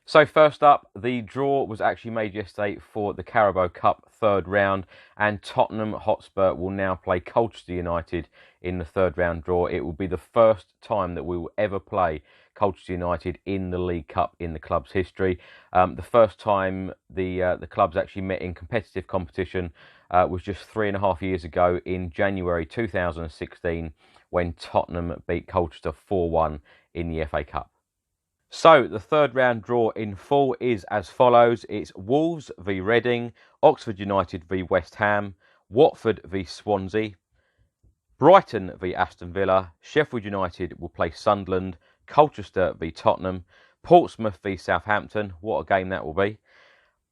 So first up, the draw was actually made yesterday for the Carabao Cup third round, and Tottenham Hotspur will now play Colchester United in the third round draw. It will be the first time that we will ever play Colchester United in the League Cup in the club's history. The first time the clubs actually met in competitive competition was just 3.5 years ago in January 2016, when Tottenham beat Colchester 4-1 in the FA Cup. So the third round draw in full is as follows. It's Wolves v Reading, Oxford United v West Ham, Watford v Swansea, Brighton v Aston Villa, Sheffield United will play Sunderland, Colchester v Tottenham, Portsmouth v Southampton, what a game that will be,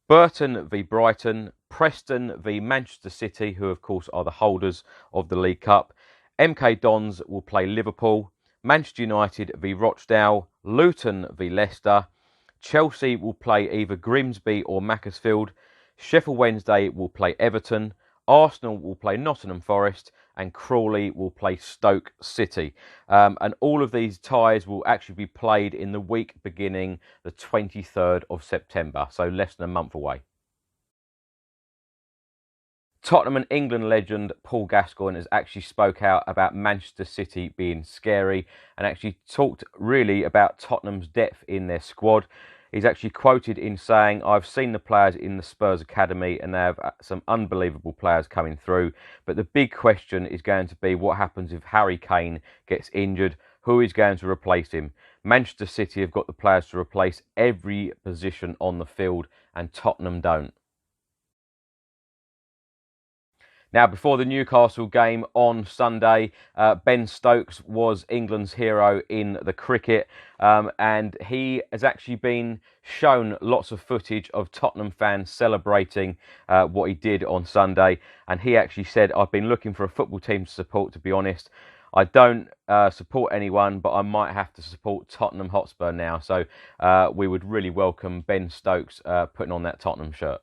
Burton v Brighton, Preston v Manchester City, who of course are the holders of the League Cup, MK Dons will play Liverpool, Manchester United v Rochdale, Luton v Leicester, Chelsea will play either Grimsby or Macclesfield, Sheffield Wednesday will play Everton, Arsenal will play Nottingham Forest, and Crawley will play Stoke City. And all of these ties will actually be played in the week beginning the 23rd of September, so less than a month away. Tottenham and England legend Paul Gascoigne has actually spoke out about Manchester City being scary and actually talked really about Tottenham's depth in their squad. He's actually quoted in saying, "I've seen the players in the Spurs academy and they have some unbelievable players coming through. But the big question is going to be what happens if Harry Kane gets injured. Who is going to replace him? Manchester City have got the players to replace every position on the field and Tottenham don't." Now, before the Newcastle game on Sunday, Ben Stokes was England's hero in the cricket, and he has actually been shown lots of footage of Tottenham fans celebrating what he did on Sunday, and he actually said, "I've been looking for a football team to support, to be honest. I don't support anyone, but I might have to support Tottenham Hotspur now." So we would really welcome Ben Stokes putting on that Tottenham shirt.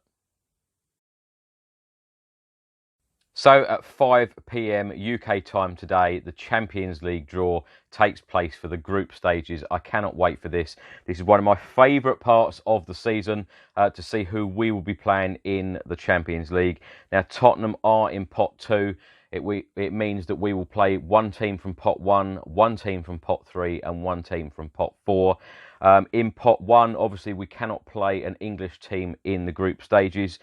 So at 5 p.m. UK time today, the Champions League draw takes place for the group stages. I cannot wait for this. This is one of my favourite parts of the season, to see who we will be playing in the Champions League. Now, Tottenham are in pot 2. It means that we will play one team from pot 1, one team from pot 3 and one team from pot 4. In pot 1, obviously, we cannot play an English team in the group stages.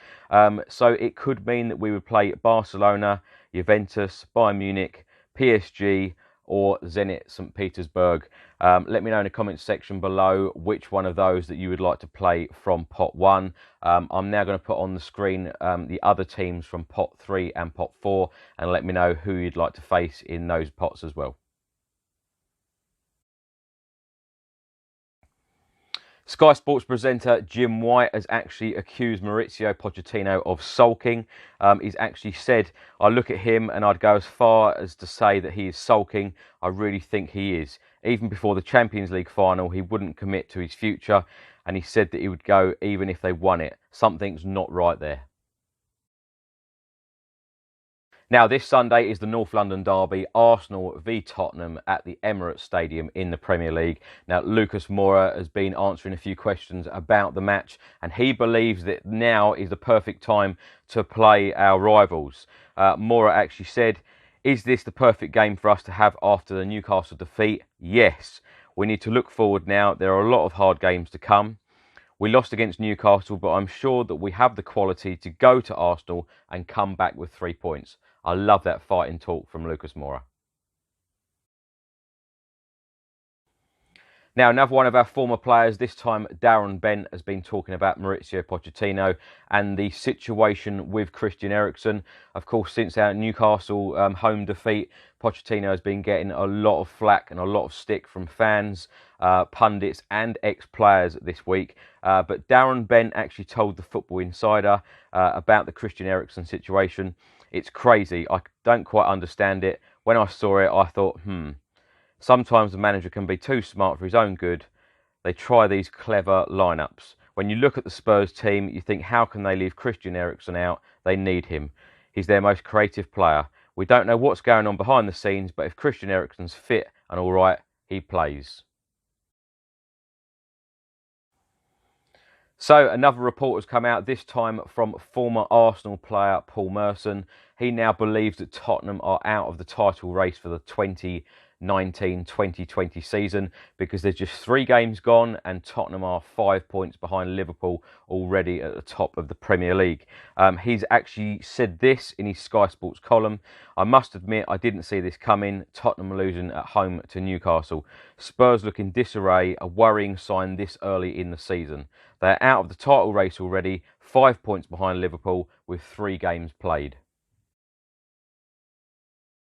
So it could mean that we would play Barcelona, Juventus, Bayern Munich, PSG or Zenit St. Petersburg. Let me know in the comments section below which one of those that you would like to play from pot 1. I'm now going to put on the screen the other teams from pot 3 and pot 4 and let me know who you'd like to face in those pots as well. Sky Sports presenter Jim White has actually accused Mauricio Pochettino of sulking. He's actually said, "I look at him and I'd go as far as to say that he is sulking. I really think he is. Even before the Champions League final, he wouldn't commit to his future. And he said that he would go even if they won it. Something's not right there." Now, this Sunday is the North London derby, Arsenal v Tottenham at the Emirates Stadium in the Premier League. Now, Lucas Moura has been answering a few questions about the match, and he believes that now is the perfect time to play our rivals. Moura actually said, "Is this the perfect game for us to have after the Newcastle defeat? Yes. We need to look forward now. There are a lot of hard games to come. We lost against Newcastle, but I'm sure that we have the quality to go to Arsenal and come back with 3 points." I love that fighting talk from Lucas Moura. Now, another one of our former players, this time Darren Bent, has been talking about Mauricio Pochettino and the situation with Christian Eriksen. Of course, since our Newcastle home defeat, Pochettino has been getting a lot of flack and a lot of stick from fans, pundits and ex-players this week. But Darren Bent actually told the Football Insider about the Christian Eriksen situation. "It's crazy. I don't quite understand it. When I saw it, I thought, sometimes the manager can be too smart for his own good. They try these clever lineups. When you look at the Spurs team, you think, how can they leave Christian Eriksen out? They need him. He's their most creative player. We don't know what's going on behind the scenes, but if Christian Eriksen's fit and all right, he plays." So another report has come out, this time from former Arsenal player Paul Merson. He now believes that Tottenham are out of the title race for the 2019-2020 season because there's just 3 games gone and Tottenham are 5 points behind Liverpool already at the top of the Premier League. He's actually said this in his Sky Sports column. I must admit I didn't see this coming. Tottenham losing at home to Newcastle. Spurs look in disarray, a worrying sign this early in the season. They're out of the title race already, 5 points behind Liverpool with 3 games played.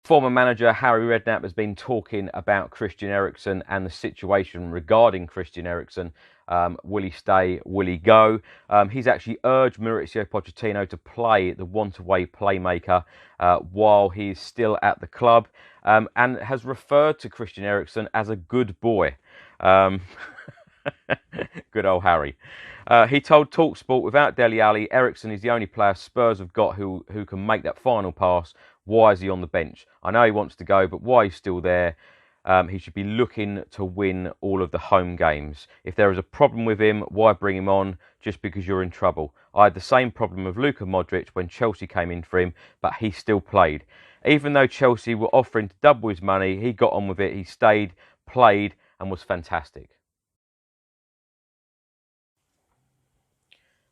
Former manager Harry Redknapp has been talking about Christian Eriksen and the situation regarding Christian Eriksen. Will he stay? Will he go? He's actually urged Mauricio Pochettino to play the want-away playmaker while he's still at the club, and has referred to Christian Eriksen as a good boy. Good old Harry. He told TalkSport, without Dele Alli, Eriksen is the only player Spurs have got who can make that final pass. Why is he on the bench? I know he wants to go, but why he's still there? He should be looking to win all of the home games. If there is a problem with him, why bring him on just because you're in trouble? I had the same problem with Luka Modric when Chelsea came in for him, but he still played. Even though Chelsea were offering to double his money, he got on with it. He stayed, played, and was fantastic.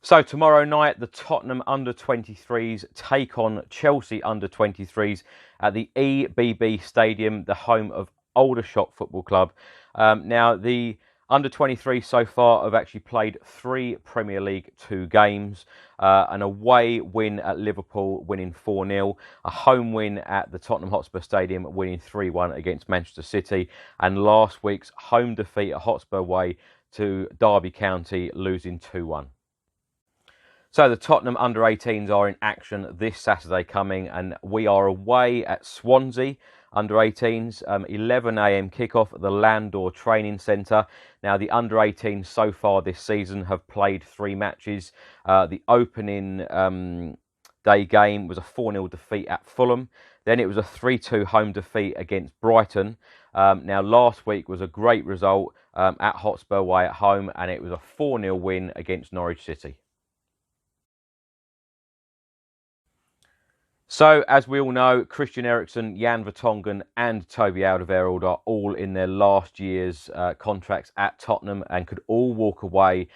So tomorrow night, the Tottenham under-23s take on Chelsea under-23s at the EBB Stadium, the home of Aldershot Football Club. Now, the under-23s so far have actually played 3 Premier League 2 games, an away win at Liverpool, winning 4-0, a home win at the Tottenham Hotspur Stadium, winning 3-1 against Manchester City, and last week's home defeat at Hotspur Way to Derby County, losing 2-1. So the Tottenham under-18s are in action this Saturday coming, and we are away at Swansea under-18s, 11 AM kickoff at the Landor Training Centre. Now the under-18s so far this season have played 3 matches. The opening day game was a 4-0 defeat at Fulham. Then it was a 3-2 home defeat against Brighton. Now last week was a great result at Hotspur Way at home, and it was a 4-0 win against Norwich City. So, as we all know, Christian Eriksen, Jan Vertonghen and Toby Alderweireld are all in their last year's contracts at Tottenham and could all walk away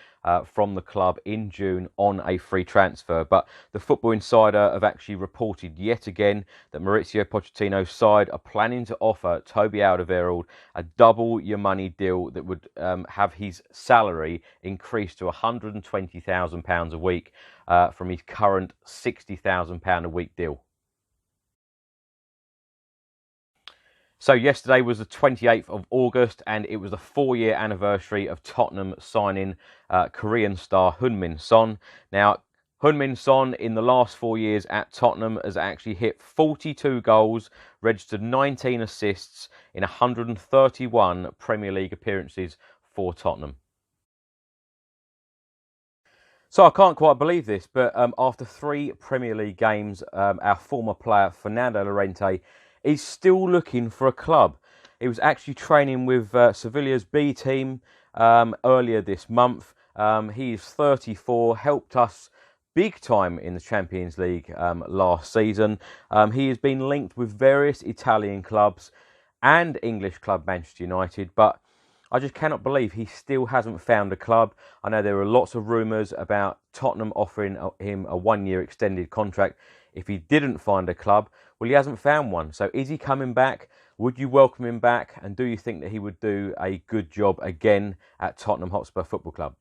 from the club in June on a free transfer. But the Football Insider have actually reported yet again that Mauricio Pochettino's side are planning to offer Toby Alderweireld a double your money deal that would have his salary increased to £120,000 a week from his current £60,000 a week deal. So yesterday was the 28th of August and it was the 4-year anniversary of Tottenham signing Korean star Heung-min Son. Now, Heung-min Son in the last 4 years at Tottenham has actually hit 42 goals, registered 19 assists in 131 Premier League appearances for Tottenham. So I can't quite believe this, but after 3 Premier League games, our former player Fernando Llorente is still looking for a club. He was actually training with Sevilla's B team earlier this month. He is 34, helped us big time in the Champions League last season. He has been linked with various Italian clubs and English club Manchester United, but I just cannot believe he still hasn't found a club. I know there are lots of rumours about Tottenham offering him a 1-year extended contract if he didn't find a club. Well, he hasn't found one. So is he coming back? Would you welcome him back? And do you think that he would do a good job again at Tottenham Hotspur Football Club?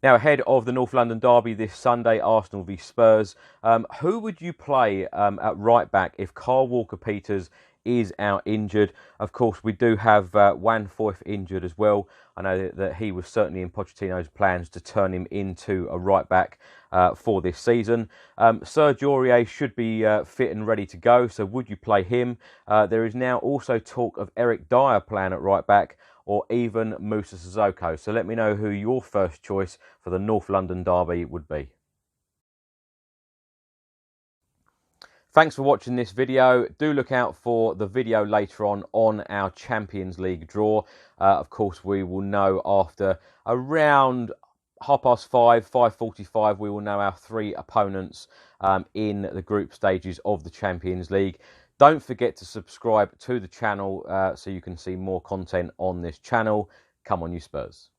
Now, ahead of the North London derby this Sunday, Arsenal v Spurs, who would you play at right back if Kyle Walker-Peters is out injured? Of course, we do have Juan Foyth injured as well. I know that he was certainly in Pochettino's plans to turn him into a right back for this season. Serge Aurier should be fit and ready to go, so would you play him? There is now also talk of Eric Dyer playing at right back, or even Moussa Sissoko. So let me know who your first choice for the North London derby would be. Thanks for watching this video. Do look out for the video later on our Champions League draw. Of course, we will know after around 5:30, 5:45, we will know our 3 opponents in the group stages of the Champions League. Don't forget to subscribe to the channel so you can see more content on this channel. Come on, you Spurs.